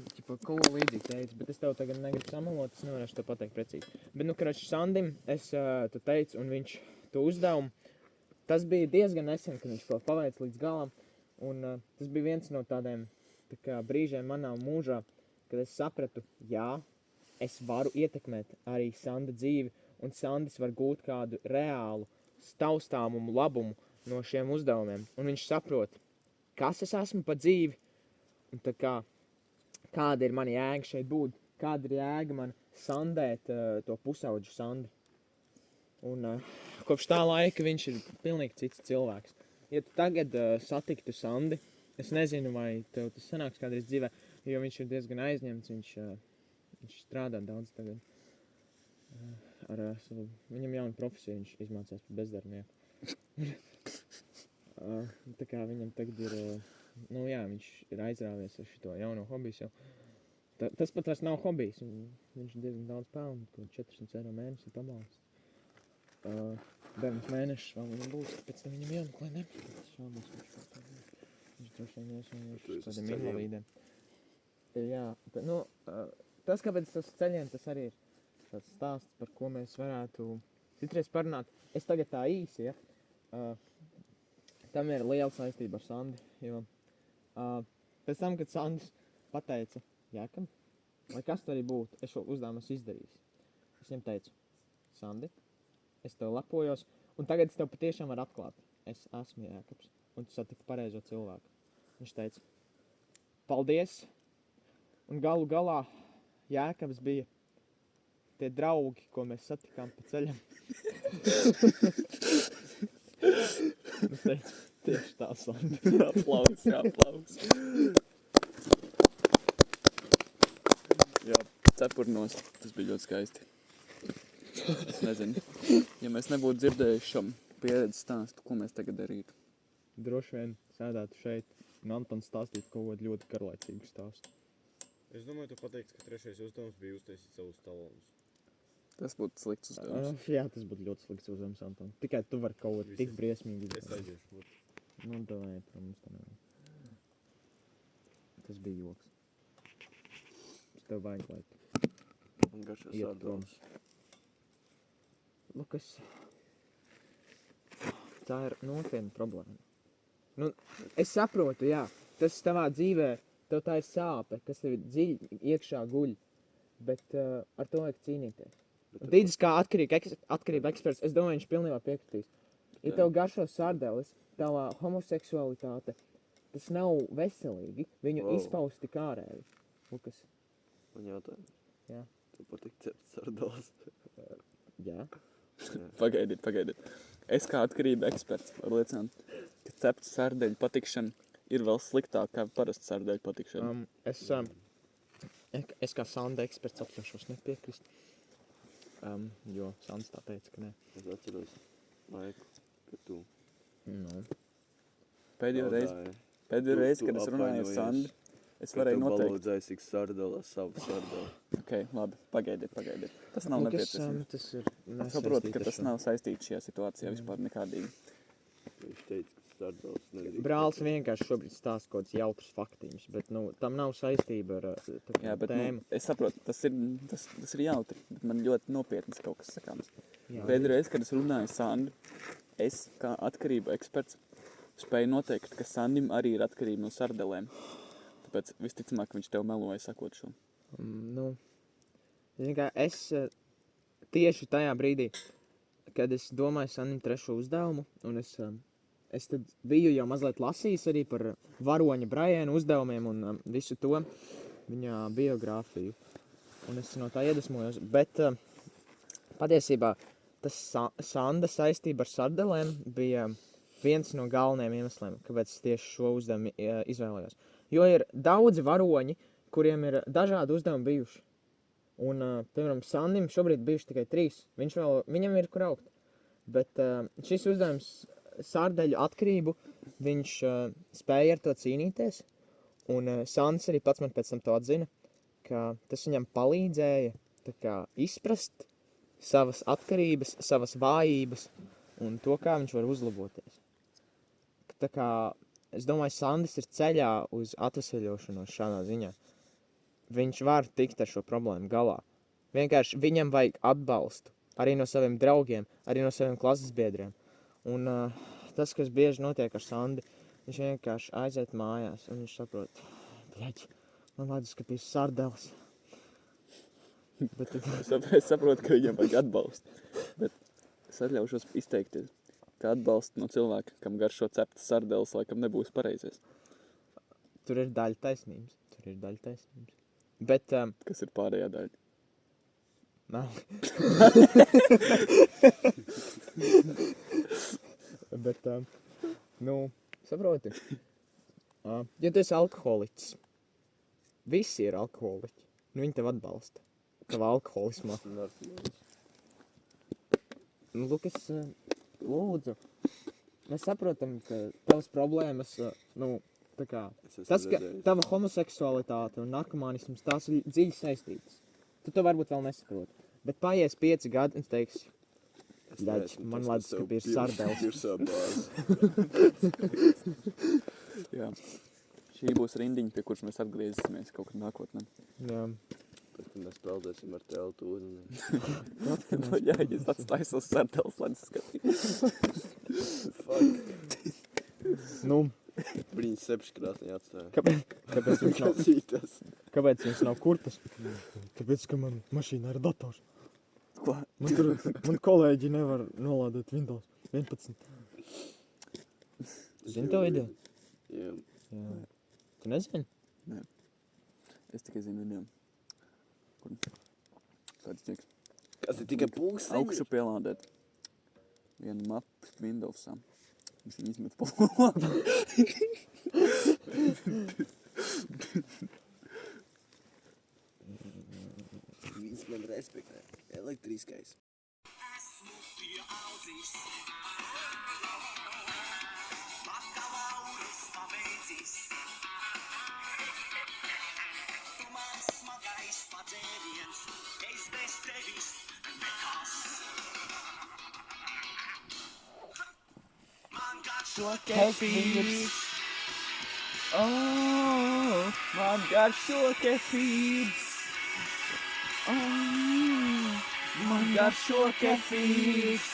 ko līdzīgi teica, bet es tev tagad negribu samalot, es nevarēšu tev pateikt precīzi. Bet, nu, karač, Sandim, es tu teicu, un viņš to uzdevumu, tas bija diezgan nesen, kad viņš to paveic līdz galam, un tas bija viens no tādiem tā kā brīžiem manā mūžā, kad es sapratu, jā, es varu ietekmēt arī Sanda dzīvi, un Sandis var gūt kādu reālu taustāmumu labumu no šiem uzdevumiem, un viņš saprot, kas es esmu pa dzīvi, un tā kā, kāda ir mana jēga šeit būt, kāda ir jēga man sandēt to pusaudžu Sandi. Un kopš tā laika viņš ir pilnīgi cits cilvēks. Ja tu tagad satiktu Sandi, es nezinu, vai tev tas sanāks kādreiz dzīvē, jo viņš ir diezgan aizņemts, viņš strādā daudz tagad. Viņam jauna profesija, viņš izmācās par bezdarbnieku. Tā kā viņam tagad ir, nu jā, viņš ir aizrāvies ar šito jauno hobiju jau. Tas pat vairs nav hobijs, viņš diezgan daudz pelna, kaut 400 eiro mēnesi pabalsts. 9 mēnešus vēl viņam būs, pēc tam viņam jāmeklē nepatās šādos. Viņš droši vien iesūņoši kādiem invalīdiem. Jā, nu, tas, kāpēc tas ceļiem, tas arī ir tāds stāsts, par ko mēs varētu citreiz parunāt. Es tagad tā īsi, ja. Tam ir liela saistība ar Sandi, jo pēc tam, kad Sandis pateica Jēkab, lai kas tu arī būtu, es šo uzdevumu esmu izdarījis. Es viņam teicu, Sandi, es tev lepojos, un tagad es tev patiešām varu atklāt. Es esmu Jēkabs, un tu satiki pareizo cilvēku. Viņš teica, paldies, un galu galā Jēkabs bija tie draugi, ko mēs satikām pa ceļam. Es teicu, tieši tā, Sandi. Aplauds. Jā. cepurnos, tas bija ļoti skaisti. Es nezinu, ja mēs nebūtu dzirdējuši šam pieredzes stāstu, ko mēs tagad darītu. Droši vien sēdētu šeit un Antons stāstītu kaut ko ļoti garlaicīgu stāstu. Es domāju, tu pateiksi, ka trešais uzdevums bija uztaisīt savus talonus. Tas būtu slikts uzdevums. Jā, tas būtu ļoti slikts uzdevums, Anton. Tikai tu vari kaut ko tik briesmīgi Es aiziešu. Nu, davai, protams, tā nevajag. Tas bija joks. Es tev vajag, lai tu Un garšo iet prom. sardalas. Lukas, tā ir nopietna problēma. Nu, es saprotu, jā, tas tavā dzīvē, tev tā ir sāpe, kas tev dziļi iekšā guļ, bet ar to vajag cīnīties. Tīdis kā atkarība eksperts, es domāju, viņš pilnībā piekritīs. Ja tev garšo sardeles, tavā homoseksualitāte, tas nav veselīgi, viņu izpaust tik ārēji. Lukas, Man jautājums. Jā. Tev patīk cept sardalas? jā. Pagaidiet. Es kā atkarība eksperts varu liecināt, ka cepta sardeļu patikšana ir vēl sliktāk kā parasta sardeļu patikšana. Es kā Sanda eksperts atļaušos nepiekrist, jo Sands tā teica, ka nē. Es atceros laiku, kad tu Nu. Pēdējo jautāji. reizi, kad es runāju ar apvainojies, Sandu, es Kad varēju tu noteikt. balūdzēsi ik sardalas, savu sardalu. Ok, labi, pagaidiet. Tas nav nepieciešams. Tas ir Es saprotu, ka tas nav saistīts šajā situācijā vispār nekādīgi. Viņš teica, ka sardalas nedrīkst. Brālis vienkārši šobrīd stāsta kaut kāds jautrs faktiņus, bet tam nav saistība ar tā kā Jā, bet tēmu. es saprotu, tas ir jautri, bet man ļoti nopietnas kaut kas sakāms. Jā. Pēdējo reizi, kad es runāju ar Sandu, es kā atkarību eksperts spēju noteikt, ka Sandim arī ir atkarība no sardelēm. Tāpēc visticamāk viņš tev meloja sakot šo. Zini kā, es tieši tajā brīdī, kad es domāju Sandim trešo uzdevumu, un es tad biju jau mazliet lasījis arī par varoņa Brajēna uzdevumiem un visu to viņa biogrāfiju. Un es no tā iedvesmojos, bet patiesībā tas Sanda saistība ar sardelēm bija viens no galvenajiem iemesliem, kāpēc es tieši šo uzdevumu izvēlējos. Jo ir daudzi varoņi, kuriem ir dažādi uzdevumi bijuši. Un, piemēram, Sandim šobrīd bijuši tikai 3. Viņam ir kur augt. Bet šis uzdevums sardeļu atkarību, viņš spēja ar to cīnīties. Un Sands arī pats man pēc tam to atzina, ka tas viņam palīdzēja tā kā izprast savas atkarības, savas vājības un to, kā viņš var uzlaboties. Tā kā, es domāju, Sandis ir ceļā uz atveseļošanos šādā ziņā. Viņš var tikt ar šo problēmu galā. Vienkārši viņam vajag atbalstu. Arī no saviem draugiem, arī no saviem klases biedriem. Un tas, kas bieži notiek ar Sandi, viņš vienkārši aiziet mājās un viņš saprot, bļaģi, man vajag sardeles. Bet Es saprotu, ka viņam vajag atbalstu, bet es atļaušos izteikties, ka atbalsts no cilvēka, kam garšo ceptas sardeles, laikam nebūs pareizais. tur ir daļa taisnības. Bet, Kas ir pārējā daļa? nav. Bet, saproti, ja tu esi alkoholiķis, visi ir alkoholiķi, viņi tev atbalsta, tavā alkoholismā. Lukas, lūdzu, mēs saprotam, ka tavas problēmas, tā kā, tas, ka tava homoseksualitāte un narkomānisms, tās ir dziļi saistītas. Tu to varbūt vēl nesaproti, bet paies 5 gadi un tu teiksi, ļaģi, man ledus, ka bija sardeles. Jā. Šī būs rindiņa, pie kuras mēs atgriezīsimies kaut kad nākotnē. Jā. Tad, kad mēs peldēsim ar teltu ūdeni. Jā, ja es atstāju savus sardeles, lai es skatītu. Viņas sepškrāsnī atstāja. Kāpēc Klausītās. viņas nav kurtas? Tāpēc, ka man mašīnā ir dators. Ko? Man kolēģi nevar nolādēt Windows 11. Zini to ideju? Jā. Jā. Tu nezini? Es tikai zinu viņiem. Kur? Kāds ķiks? Kas ir tikai pulksteņi? Augšu pielādēt. Vienu mapu Windowsā. Viņš viņu izmet pa logu. Viss man respektē. Elektriskais. Kefīrs. Oh, man garšo kefīrs. Oh, man garšo kefīrs.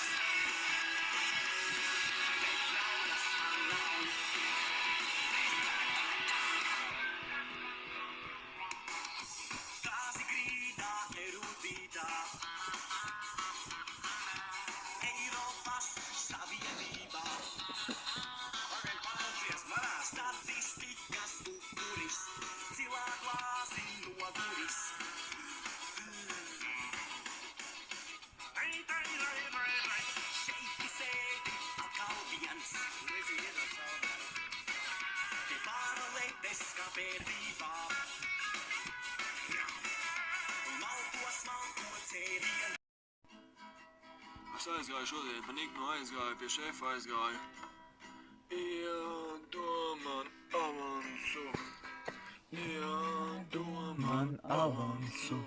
Es aizgāju šodien, pa Niknu aizgāju, pie šefa aizgāju. Iedod man avansu. Iedod man avansu.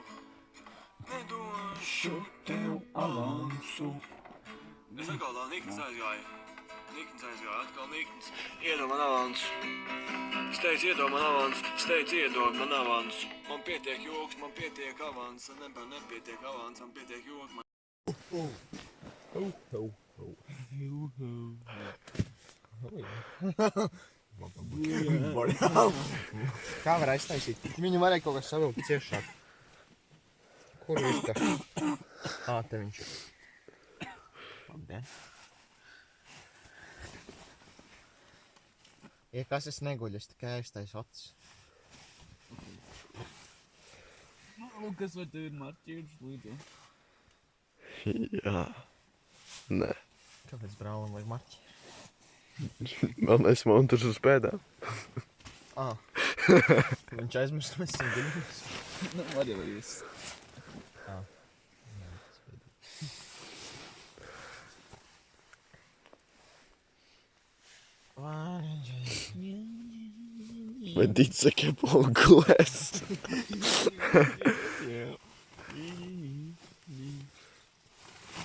Nedošu tev avansu. Es atkal tā Nikns aizgāju. Nikns aizgāju, atkal Nikns. Iedod man avansu. Es teicu, iedod man avansu. Es teicu, iedod man avansu. Man pietiek joks, man pietiek avans. Nepietiek avans, man pietiek joks. Kā var aiztaisīt? Viņu varēja kaut kas savilkt ciešāk. Kur viņš tā? Te viņš ir. Labi. Ja kas es neguļu, es tikai aiztaisu acis. Lukas, vai tev ir marķieris līdzi? Jā. Nē. Kāpēc brālim vajag marķi? Vēl neesmu montažu uz pēdām. Viņš aizmirst, mēs esam diļus. Nu, var jau arī viss. Vai Dits keep on glass?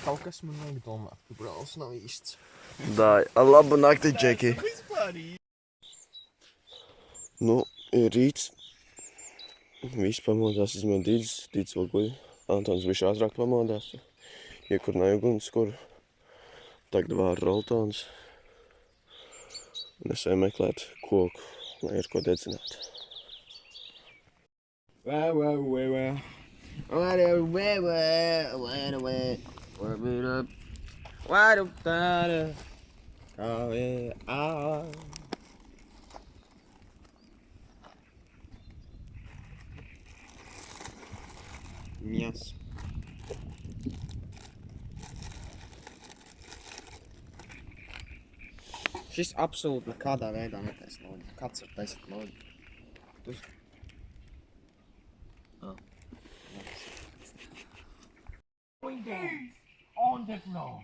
Kaut kas man vajag domāt, ka brālis nav īsts. Dai, labu nakti, Džeki. Nu, ir rīts. Visi pamodās, izmēr Dits vēl guļ. Antons bišķi ātrāk pamodās. Iekurnāja ugunskura. Tagad vāra roltons. Un es eju meklēt koku, lai ir ko dedzināt. Mies. Šis absolūti nekādā veidā netaisa naudu. Kāds var taisīt naudu? On the floor.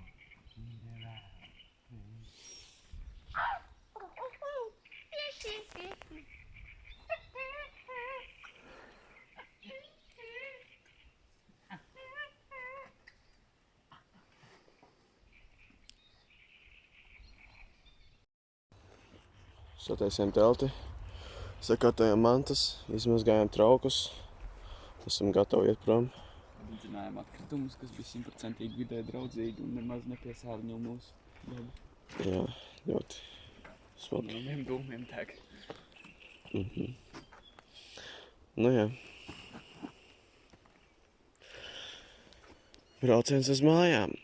Sataisījām telti, sakārtojām mantas, izmazgājām traukus. Esam gatavi iet prom. Dedzinājām atkritumus, kas bija 100% vidē draudzīgi un nemaz nepiesārņo mūsu dabu. Jā, ļoti smalki. No vieniem dūmiem tēk. Nu jā. Brauciens uz mājām.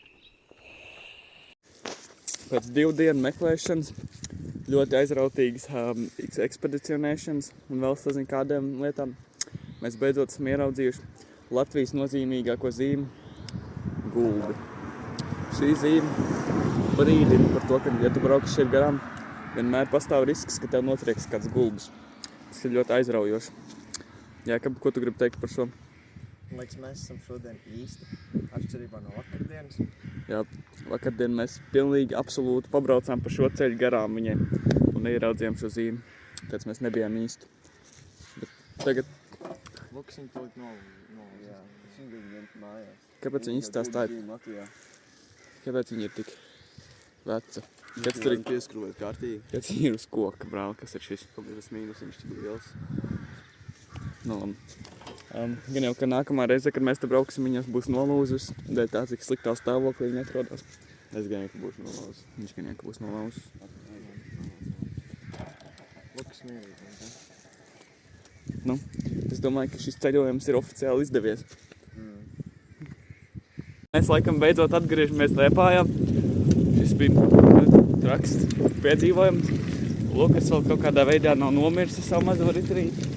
Pēc 2 dienu meklēšanas, ļoti aizrautīgas ekspedicionēšanas un vēl sazin kādiem lietām, mēs beidzot esam ieraudzījuši Latvijas nozīmīgāko zīmi – gulbi. Šī zīme brīdina par to, ka, ja tu brauks šeit garām, vienmēr pastāv risks, ka tev notrieks kāds gulbis. Tas ir ļoti aizraujoši. Jākab, ko tu gribi teikt par šo? Man liekas, mēs esam šodien īsti atšķirībā no vakardienas. Jā, vakardien mēs pilnīgi absolūti pabraucām pa šo ceļu garām viņai un neieraudzījām šo zīmi. Tāpēc mēs nebijām īsti. Bet tagad, Lukas viņa tūlīt nolūzīs. Jā, viņš grib ņemt mājās. kāpēc viņi izstāstāja, Latvijā. kāpēc viņi ir tik veca? Kāds tur ir, pieskrūvēt kārtīgi. kāds viņi ir uz koka, brāl, kas ir šis? Tas mīnus tik liels. Nu, gan jau, ka nākamā reize, kad mēs te brauksim, viņas būs nolūzus, dēļ tā, cik sliktā stāvoklī viņa atrodas. Es gan jau, ka būšu nolauzis. Viņš gan jau, ka būs nolūzus. Lukas mierīgi, ne? Nu, es domāju, ka šis ceļojums ir oficiāli izdevies. Mēs laikam beidzot atgriežamies Liepājā. Šis bija traks piedzīvojums. Lukas vēl kaut kādā veidā nav nomirsis savu mazo ritinīti.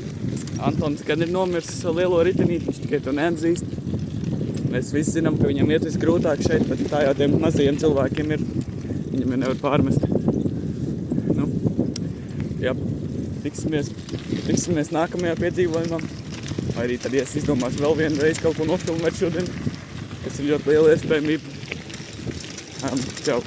Antons gan ir nomirsis savu lielo ritinīti, viņš tikai to neatzīst. Mēs visi zinām, ka viņam iet visgrūtāk šeit, bet tā jau tiem mazajiem cilvēkiem ir. Viņam jau nevar pārmest. Nu, jā, tiksimies nākamajā piedzīvojumā. Vai arī tad, ja es izdomāšu vēl vienu reizi kaut ko nofilmēt šodien, tas ir ļoti liela iespējamība. Čau!